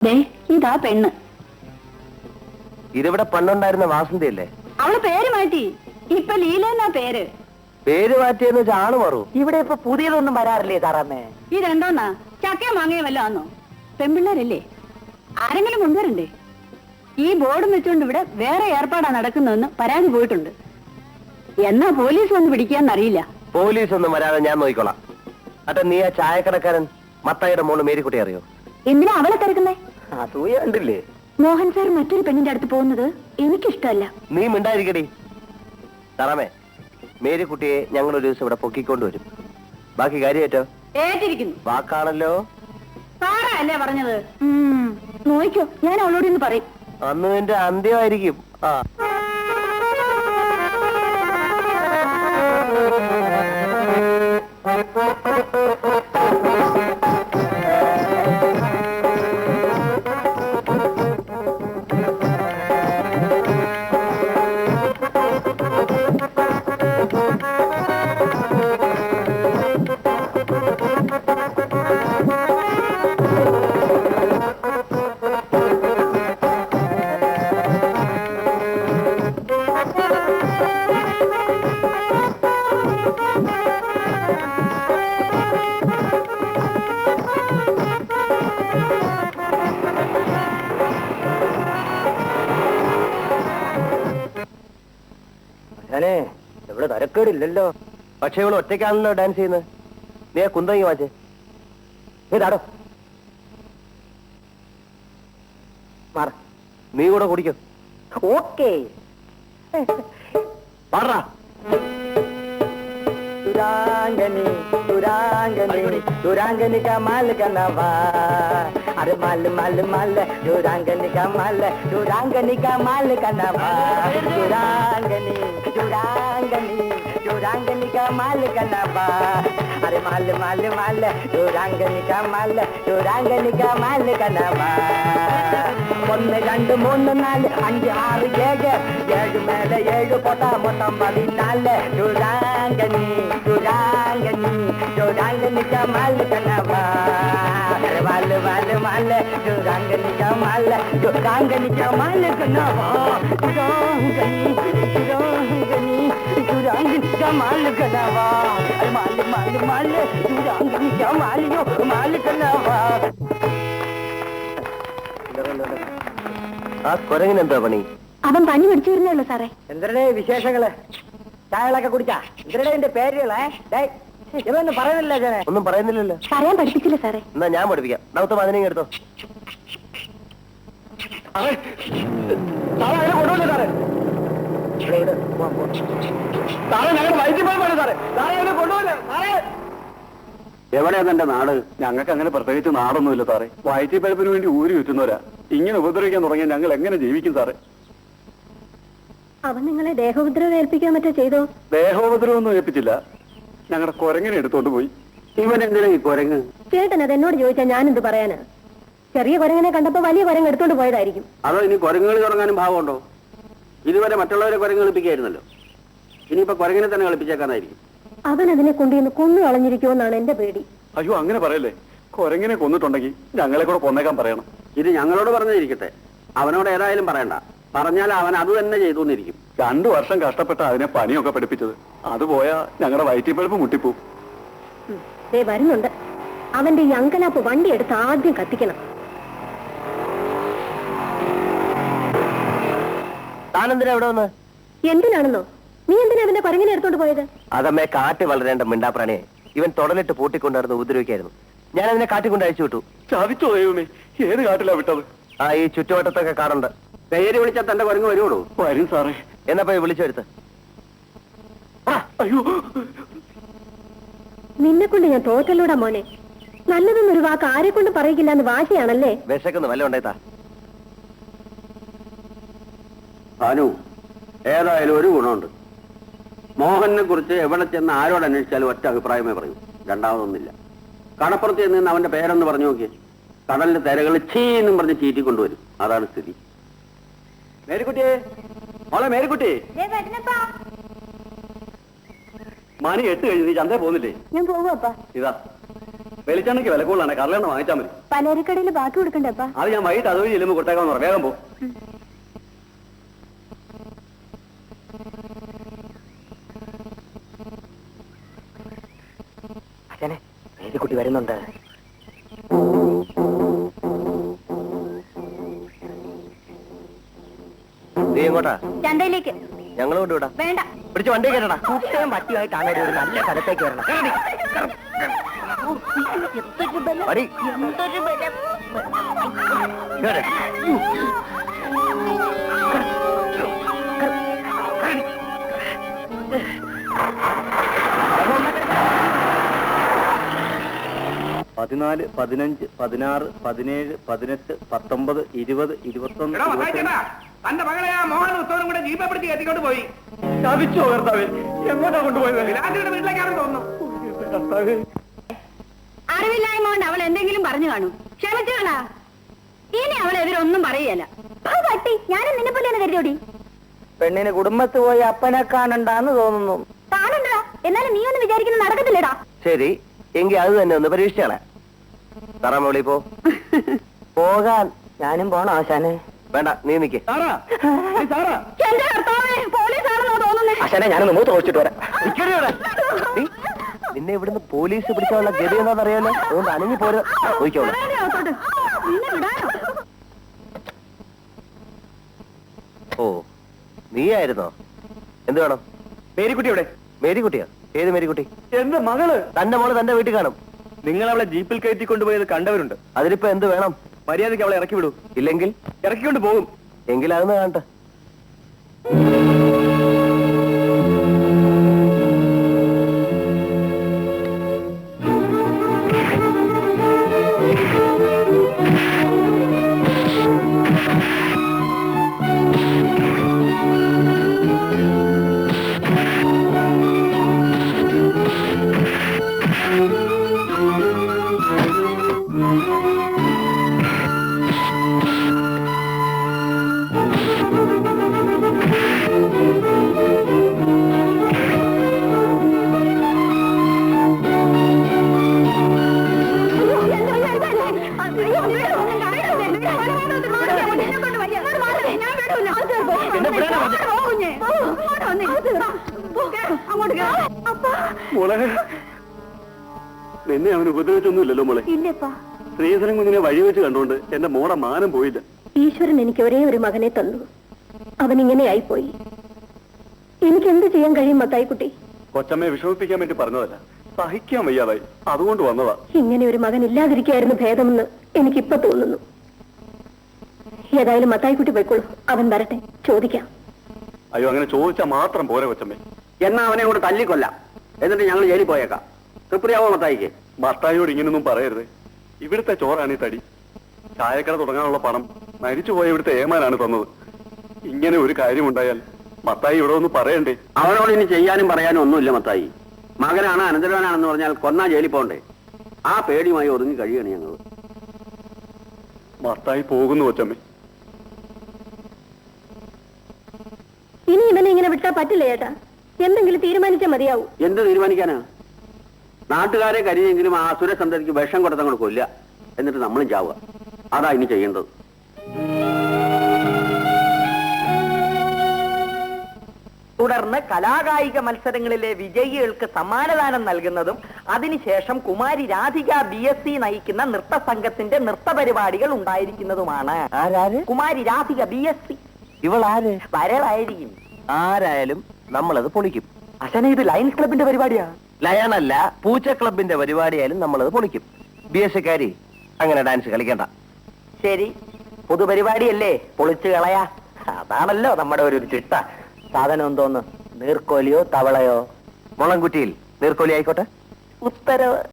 ഇതാ പെണ്ണ്. ഇതിവിടെ പണ്ടുണ്ടായിരുന്ന വാസന്തിയല്ലേ? അവള് പേര് മാറ്റി, ഇപ്പൊ ലീല എന്നാ പേര്. പേര് മാറ്റിയെന്ന് വെച്ചാൽ ആള് മാറൂ. ഇവിടെ ഇപ്പൊ പുതിയതൊന്നും വരാറില്ലേ സാറമ്മേ? ഇതെന്തോന്നാ, ചക്കയും മാങ്ങയും വല്ലോ ആന്നോ? പെൺപിള്ളേരല്ലേ, ആരെങ്കിലും കൊണ്ടുവരണ്ടേ? ഈ ബോർഡും വെച്ചുകൊണ്ട് ഇവിടെ വേറെ ഏർപ്പാടാ നടക്കുന്നതെന്ന് പരാതി പോയിട്ടുണ്ട്. എന്നാ പോലീസ് വന്ന് പിടിക്കാന്നറിയില്ല. പോലീസ് ഒന്നും വരാതെ ഞാൻ നോക്കിക്കോളാം. അട്ടെ, നീ ആ ചായക്കടക്കാരൻ മത്തായിയുടെ മോള് മേരിക്കുട്ടി അറിയോ? എന്തിനാ അവളെ തിരക്കുന്നേ? അസൂയ കണ്ടില്ലേ? മോഹൻ സാർ മറ്റൊരു പെണ്ണിന്റെ അടുത്ത് പോകുന്നത് എനിക്കിഷ്ടമല്ല. നീ മിണ്ടായിരിക്കടി. തറമേ, മേരിക്കുട്ടിയെ ഞങ്ങൾ ഒരു ദിവസം ഇവിടെ പൊക്കിക്കൊണ്ടുവരും. ബാക്കി കാര്യമായിട്ടോ? ഏറ്റിരിക്കുന്നു. വാക്കാണല്ലോ. സാറാ അല്ലേ പറഞ്ഞത്? നോയിക്കോ, ഞാൻ അവളോട് ഇന്ന് പറയും. അന്ന് നിന്റെ അന്ത്യമായിരിക്കും. ആ ഇവിടെ തരക്കേടില്ലല്ലോ. പക്ഷെ ഇവള് ഒറ്റയ്ക്കാണല്ലോ ഡാൻസ് ചെയ്യുന്നത്. നീ ആ കുന്തങ്ങി വാച്ചേ. ഇതാടോ നീ കൂടെ കുടിക്കോ? ഓക്കേ. പാടാ. दुरांगनी दुरांगनी दुरांगनी का माल का नवा, अरे माल माल माल दुरांगनी का माल, दुरांगनी का माल का नवा, दुरांगनी दुरांगनी दुरांगनी का माल का नवा, अरे माल माल माल दुरांगनी का माल, दुरांगनी का माल का नवा. 1 2 3 4 5 6 7 7 മേലെ 7 പൊട്ട മൊത്തം 14. दुरांगनी दुरांगनी दुरांगनी का माल कनवा, वाल वाल माल दुरांगनी का माल, दुरांगनी का माल कनवा, दुरांगनी दुरांगनी दुरांगनी का माल कनवा, माल माल माल दुरांगनी का माल यो माल कनवा. ആ കുരങ്ങിന് എന്താ പണി? അവൻ പനി പിടിച്ചു വരുന്നേ സാറേ. എന്തരടെ വിശേഷങ്ങള്? ചായകളൊക്കെ കുടിച്ചാ? എന്തരടെ എന്റെ പേരുകളെ ഇതൊന്നും പറയുന്നില്ല. ജനെ ഒന്നും പറയുന്നില്ലല്ലോ. പറയാൻ പഠിപ്പിച്ചില്ല സാറേ. എന്നാ ഞാൻ പഠിപ്പിക്കാം. നമുക്ക് 15 എടുത്തോ. എവിടെയാ തന്റെ നാട്? ഞങ്ങൾക്ക് അങ്ങനെ പ്രത്യേകിച്ച് നാടൊന്നുമില്ല സാറേ. വയറ്റിപ്പഴപ്പിന് വേണ്ടി ഊരി ചുറ്റുന്നവരാ. ഇങ്ങനെ ഉപദ്രവിക്കാൻ തുടങ്ങിയാൽ ഞങ്ങൾ എങ്ങനെ ജീവിക്കും സാറേ? അവൻ നിങ്ങളെ ദേഹോപദ്രവം ഏൽപ്പിക്കാൻ മറ്റോ ചെയ്തോ? ദേഹോപദ്രവൊന്നും ഏൽപ്പിച്ചില്ല. ഞങ്ങളുടെ കുരങ്ങനെ എടുത്തോണ്ട് പോയി. ഇവൻ എന്തിനാ ഈ കുരങ്ങ്? ചേട്ടൻ അത് എന്നോട് ചോദിച്ചാൽ ഞാൻ എന്ത് പറയാനാ? ചെറിയ കുരങ്ങനെ കണ്ടപ്പോ വലിയ കുരങ്ങ് എടുത്തോണ്ട് പോയതായിരിക്കും. അതോ ഇനി കുരങ്ങുകൾ തുടങ്ങാനും ഭാവമുണ്ടോ? ഇതുവരെ മറ്റുള്ളവരെ കുരങ്ങ് കളിപ്പിക്കായിരുന്നല്ലോ. ഇനിയിപ്പോ കുരങ്ങിനെ തന്നെ കളിപ്പിച്ചേക്കാനായിരിക്കും. അവൻ അതിനെ കൊണ്ടുവന്ന് കൊന്നു കളഞ്ഞിരിക്കുമെന്നാണ് എന്റെ പേടി. അയ്യോ, അങ്ങനെ പറയല്ലേ. കുരങ്ങിനെ കൊന്നിട്ടുണ്ടെങ്കിൽ ഞങ്ങളെ കൂടെ കൊന്നേക്കാൻ പറയണം. ഇത് ഞങ്ങളോട് പറഞ്ഞിരിക്കട്ടെ, അവനോട് ഏതായാലും പറയണ്ട. പറഞ്ഞാൽ അവൻ അത് തന്നെ ചെയ്തുകൊണ്ടിരിക്കും. 2 വർഷം കഷ്ടപ്പെട്ട അതിനെ പണിയൊക്കെ പഠിപ്പിച്ചത്. അത് പോയാ ഞങ്ങളുടെ വയറ്റിപ്പഴപ്പ് മുട്ടിപ്പോ. വരുന്നുണ്ട്. അവന്റെ ഈ അങ്കലാപ്പ് വണ്ടി എടുത്ത് ആദ്യം കത്തിക്കണം. താനെന്തിനാ ഇവിടെ വന്ന്? എന്തിനാണെന്നോ? നീ എന്തിനാ അവന്റെ കുരങ്ങിനെ എടുത്തോണ്ട് പോയത്? അതമ്മേ, കാറ്റ് വളരേണ്ട മിണ്ടാപ്രാണിയെ ഇവൻ തുടലിട്ട് പൂട്ടിക്കൊണ്ടായിരുന്നു ഉപദ്രവിക്കായിരുന്നു. ഞാൻ അതിനെ കാട്ടിക്കൊണ്ട് അയച്ചു വിട്ടു. ചതിച്ചോ ദൈവമേ? ഏത് കാട്ടിലാ വിട്ടത്? ആ, ഈ ചുറ്റുവട്ടത്തൊക്കെ കാണുന്നുണ്ട്. പേര് വിളിച്ചാൽ തന്റെ കുരങ്ങ് വരുവോളൂ? വരും സാറേ. എന്നാ പോയി വിളിച്ചു വരുത്ത്. അയ്യോ, നിന്നെ കൊണ്ട് ഞാൻ തോറ്റല്ലൂടാ മോനെ. നല്ലതൊന്നൊരു വാക്ക് ആരെ കൊണ്ട് പറയിക്കില്ല എന്ന് വാശിയാണല്ലേ? വിശക്കുന്നു, വല്ല ഉണ്ടായിത്താ. ഭാനു, ഏതായാലും ഒരു ഗുണമുണ്ട്. മോഹനെ കുറിച്ച് എവിടെ ചെന്ന് ആരോട് അന്വേഷിച്ചാലും ഒറ്റ അഭിപ്രായമേ പറയൂ. രണ്ടാമതൊന്നില്ല. കടപ്പുറത്ത് ചെന്ന് അവന്റെ പേരൊന്ന് പറഞ്ഞു നോക്കിയേ. കടലിന്റെ തിരകൾ ചീന്നും പറഞ്ഞ് ചീറ്റിക്കൊണ്ടുവരും. അതാണ് സ്ഥിതി. മേരിക്കുട്ടിയെ, മോളെ മേരിക്കുട്ടി, മണി 8 കഴിഞ്ഞ് നീ ചന്തേ പോകുന്നില്ലേ? ഞാൻ പോവാപ്പാ. ഇതാ വെളിച്ചെണ്ണയ്ക്ക് വില കൂടുതലാണ്, കറലെണ്ണ വാങ്ങിച്ചാൽ മതി. പലചരക്കടയിൽ ബാക്കി കൊടുക്കണ്ടേപ്പാ? അത് ഞാൻ വൈകിട്ട് അതുവഴി ചെല്ലുമ്പോൾ കൊടുത്തേക്കാന്ന് പറയാം. വേഗം പോ. അച്ഛനെ മേരിക്കുട്ടി വരുന്നുണ്ട്. നീ എങ്ങോട്ടാ? ചന്തയിലേക്ക്. ഞങ്ങൾ കൊണ്ടുവിടാ. വേണ്ട. പിടിച്ച് വണ്ടി കയറടാ. കുട്ടയും പട്ടിയായിട്ടാണ് ഒരു നല്ല സ്ഥലത്തേക്ക് വരണം. അടി. കേറ്. 14, 15, 16, 17, 18, 19, 20, 21. തന്റെ മകളെ ആ മോഹൻ ഉത്സവം കൂടെ ജീപ്പെ പിടിച്ച് കെട്ടിക്കൊണ്ട് പോയി. ചതിച്ചോ കർത്താവേ? എങ്ങോട്ടാ കൊണ്ടുപോയത്? രാജയുടെ വീട്ടിലേക്കാണ് തോന്നുന്നു. അറിവില്ലായ്മ കൊണ്ട് അവൾ എന്തെങ്കിലും പറഞ്ഞു കാണും. ക്ഷമിച്ചോളാ. ഇനി അവളെതിരൊന്നും പറയല. പട്ടി, ഞാനും നിന്നെ പോലെയാണ് കരുതോടി. പെണ്ണിന് കുടുംബത്ത് പോയി അപ്പനെ കാണണ്ടാന്ന് തോന്നുന്നു. കാണണ്ടാ, എന്നാലും നീ ഒന്നും വിചാരിക്കുന്നത് നടക്കത്തില്ലടാ. ശരി, എങ്കിൽ അത് തന്നെ ഒന്ന് പരീക്ഷിച്ചാളെ. തറാമ വിളി പോ. പോകാൻ ഞാനും പോണോ ആശാനെ? വേണ്ട, നീ നിക്ക്. എന്റെ കർത്താവേ, പോലീസാണെന്നോ തോന്നുന്നേ. ആശാനെ ഞാനൊന്ന് മൂത്ത് ഒഴിച്ചിട്ട് വരാം. നീ, നിന്നെ ഇവിടുന്ന് പോലീസ് പിടിച്ചാലുള്ള ഗതി എന്താണെന്നറിയാലോ. അതുകൊണ്ട് അനങ്ങി പോര്. പോയിക്കോളൂ. നിന്നെ വിടാനോ? ഓ, നീയായിരുന്നോ? എന്ത് വേണം? മേരിക്കുട്ടി എവിടെ? മേരിക്കുട്ടിയോ? ഏത് മേരിക്കുട്ടി? എന്റെ മകള്. തന്റെ മോള് തന്റെ വീട്ടിൽ കാണും. നിങ്ങൾ അവളെ ജീപ്പിൽ കയറ്റി കൊണ്ടുപോയത് കണ്ടവരുണ്ട്. അതിനിപ്പോ എന്ത് വേണം? മര്യാദയ്ക്ക് അവളെ ഇറക്കി വിടൂ. ഇല്ലെങ്കിൽ ഇറക്കിക്കൊണ്ട് പോകും. എങ്കിൽ അതൊന്ന് കാണട്ടെ. മോളെ, നിന്നെ അവന് ഉപദ്രവിച്ചൊന്നുമില്ലല്ലോ മോളെ. ഇല്ലപ്പാ. ശ്രീധരൻ കുഞ്ഞിനെ വഴി വെച്ച് കണ്ടുകൊണ്ട് എന്റെ മോടെ മാനം പോയില്ല. ഈശ്വരൻ എനിക്ക് ഒരേ ഒരു മകനെ തന്നു. അവൻ ഇങ്ങനെയായിപ്പോയി. എനിക്ക് എന്ത് ചെയ്യാൻ കഴിയും മത്തായിക്കുട്ടി? കൊച്ചമ്മയെ വിഷമിപ്പിക്കാൻ വേണ്ടി പറഞ്ഞതല്ല, സഹിക്കാൻ വയ്യാതായി, അതുകൊണ്ട് വന്നതാ. ഇങ്ങനെ ഒരു മകൻ ഇല്ലാതിരിക്കായിരുന്നു ഭേദമെന്ന് എനിക്കിപ്പോ തോന്നുന്നു. ഏതായാലും മത്തായിക്കുട്ടി പോയിക്കോളൂ. അവൻ വരട്ടെ, ചോദിക്കാം. അയ്യോ, അങ്ങനെ ചോദിച്ചാൽ മാത്രം പോരെ കൊച്ചമ്മേ. എന്നാ അവനെ കൂടെ തല്ലിക്കൊല്ലാം. എന്നിട്ട് ഞങ്ങൾ ജയിലിൽ പോയേക്കാം. തൃപ്തിയാവോ മത്തായിക്ക്? മത്തായിയോട് ഇങ്ങനൊന്നും പറയരുത്. ഇവിടുത്തെ ചോറാണ് ഈ തടി. ചായക്കട തുടങ്ങാനുള്ള പണം മരിച്ചുപോയ ഇവിടുത്തെ ഏമാനാണ് തന്നത്. ഇങ്ങനെ ഒരു കാര്യമുണ്ടായാൽ മത്തായി ഇവിടെ ഒന്ന് പറയണ്ടേ? അവനോട് ഇനി ചെയ്യാനും പറയാനും ഒന്നുമില്ല മത്തായി. മകനാണ് അനന്തരവനാണെന്ന് പറഞ്ഞാൽ കൊന്നാ ജയിലിൽ പോണ്ടേ? ആ പേടിയുമായി ഒതുങ്ങി കഴിയാണ് ഞങ്ങൾ. മത്തായി പോകുന്നു കൊച്ചമ്മേ. ഇനി ഇവനെ ഇങ്ങനെ വിട്ടാ പറ്റില്ല ചേട്ടാ. എന്തെങ്കിലും തീരുമാനിച്ചാൽ മതിയാവൂ. എന്ത് തീരുമാനിക്കാനാ? നാട്ടുകാരെ കരിഞ്ഞെങ്കിലും ആ അസുരസന്തതിക്ക് വിഷം കൊടുത്തങ്ങോട്ട് കൊല്ലുക, എന്നിട്ട് നമ്മളും ചാവുക. അതാ ഇനി ചെയ്യേണ്ടത്. തുടർന്ന് കലാകായിക മത്സരങ്ങളിലെ വിജയികൾക്ക് സമ്മാനദാനം നൽകുന്നതും അതിനുശേഷം കുമാരി രാധിക BSc നയിക്കുന്ന നൃത്ത സംഘത്തിന്റെ നൃത്ത പരിപാടികൾ ഉണ്ടായിരിക്കുന്നതുമാണ്. കുമാരി രാധിക BSc. ഇവളാര്? വരവായിരിക്കും. ആരായാലും നമ്മളത് പൊളിക്കും. അച്ഛനെ ഇത് ലയൺസ് ക്ലബിന്റെ പരിപാടിയാ. ലയണല്ല, പൂച്ച ക്ലബിന്റെ പരിപാടിയായാലും നമ്മളത് പൊളിക്കും. BSc-കാരി അങ്ങനെ ഡാൻസ് കളിക്കണ്ട. ശരി, പൊതുപരിപാടിയല്ലേ, പൊളിച്ചു കളയാ. അതാണല്ലോ നമ്മുടെ ഒരു ചിട്ട. സാധനം എന്തോന്ന്? നീർക്കോലിയോ തവളയോ? മുളംകുറ്റിയിൽ നീർക്കോലി ആയിക്കോട്ടെ. ഉത്തരവ്.